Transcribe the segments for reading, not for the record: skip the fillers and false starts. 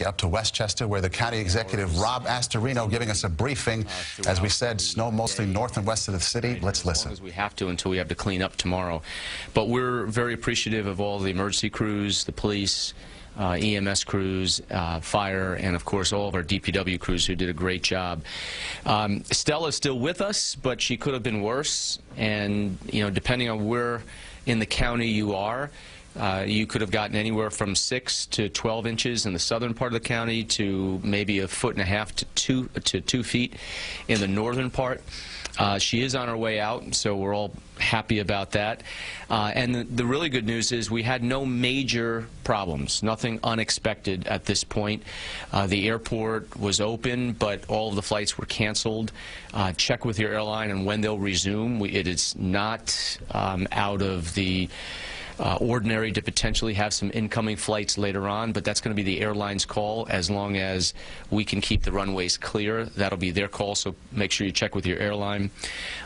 Up to Westchester, where the county executive, Rob Astorino, giving us a briefing. As we said, snow mostly north and west of the city. Let's listen. As we have to until we have to clean up tomorrow. But we're very appreciative of all the emergency crews, the police, EMS crews, fire, and of course all of our DPW crews who did a great job. Stella's still with us, but she could have been worse. And depending on where in the county you are, you could have gotten anywhere from 6 to 12 inches in the southern part of the county to maybe 1.5 to 2 feet in the northern part. She is on her way out, so we're all happy about that. And the really good news is we had no major problems, nothing unexpected at this point. The airport was open, but all of the flights were canceled. Check with your airline and when they'll resume. It is not out of the ordinary to potentially have some incoming flights later on, but that's going to be the airline's call. As long as we can keep the runways clear, that'll be their call, so make sure you check with your airline.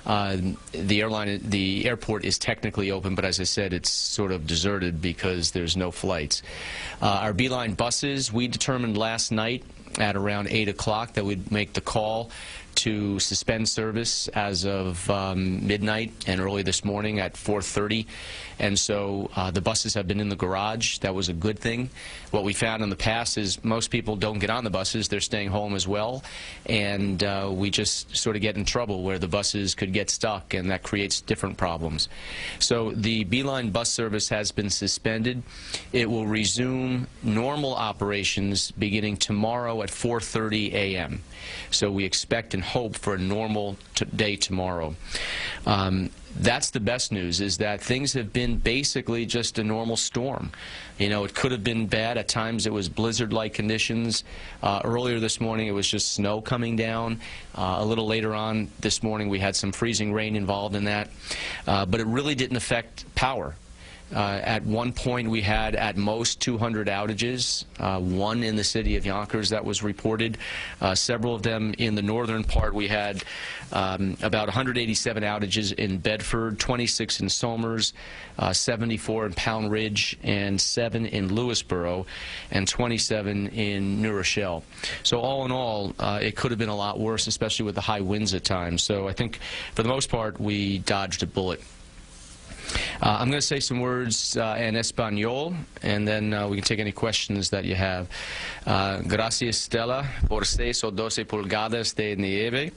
The airport is technically open, but as I said, it's sort of deserted because there's no flights. Our Beeline buses, we determined last night at around 8 o'clock that we'd make the call to suspend service as of midnight and early this morning at 4:30. And so the buses have been in the garage. That was a good thing. What we found in the past is most people don't get on the buses. They're staying home as well. And we just sort of get in trouble where the buses could get stuck, and that creates different problems. So the Beeline bus service has been suspended. It will resume normal operations beginning tomorrow at 4:30 a.m. So we expect and hope for a normal day tomorrow. That's the best news, is that things have been basically just a normal storm. It could have been bad. At times it was blizzard-like conditions. Earlier this morning it was just snow coming down. A little later on this morning we had some freezing rain involved in that. But it really didn't affect power. At one point we had at most 200 outages, one in the city of Yonkers that was reported. Several of them in the northern part. We had about 187 outages in Bedford, 26 in Somers, 74 in Pound Ridge, and 7 in Lewisboro, and 27 in New Rochelle. So all in all, it could have been a lot worse, especially with the high winds at times. So I think for the most part we dodged a bullet. I'm going to say some words in Espanol, and then we can take any questions that you have. Gracias, Stella, por 6 o 12 pulgadas de nieve.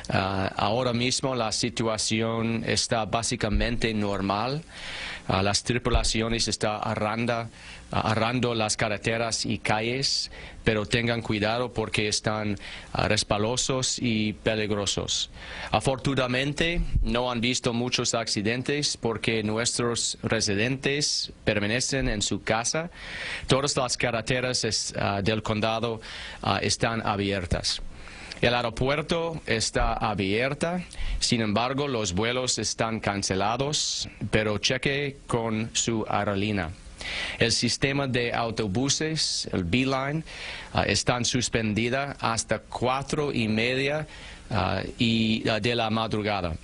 Ahora mismo la situación está básicamente normal. Las tripulaciones están arrando las carreteras y calles, pero tengan cuidado porque están resbalosos y peligrosos. Afortunadamente, no han visto muchos accidentes porque nuestros residentes permanecen en su casa. Todas las carreteras del condado están abiertas. El aeropuerto está abierto, sin embargo, los vuelos están cancelados, pero cheque con su aerolínea. El sistema de autobuses, el Beeline, están suspendida hasta 4:30 de la madrugada.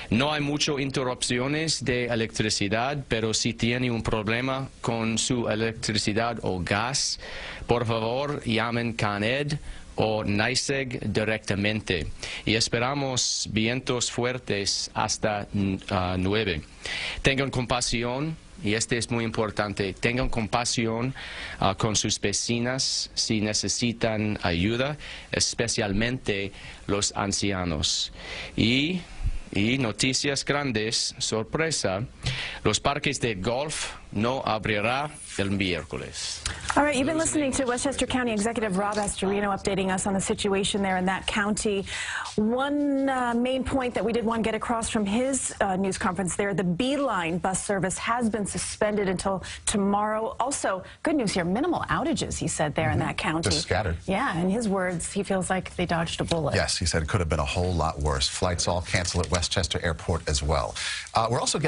No hay muchas interrupciones de electricidad, pero si tiene un problema con su electricidad o gas, por favor llamen CANED o NYSEG directamente, y esperamos vientos fuertes hasta 9. Tengan compasión, y este es muy importante, tengan compasión con sus vecinas si necesitan ayuda, especialmente los ancianos. Y noticias grandes, sorpresa, los parques de golf no abrirán el miércoles. All right, you've been listening to Westchester County Executive Rob Astorino updating us on the situation there in that county. One main point that we did want to get across from his news conference there, the Beeline bus service has been suspended until tomorrow. Also, good news here, minimal outages, he said, there in that county. Just scattered. Yeah, in his words, he feels like they dodged a bullet. Yes, he said it could have been a whole lot worse. Flights all canceled at Westchester Airport as well. We're also getting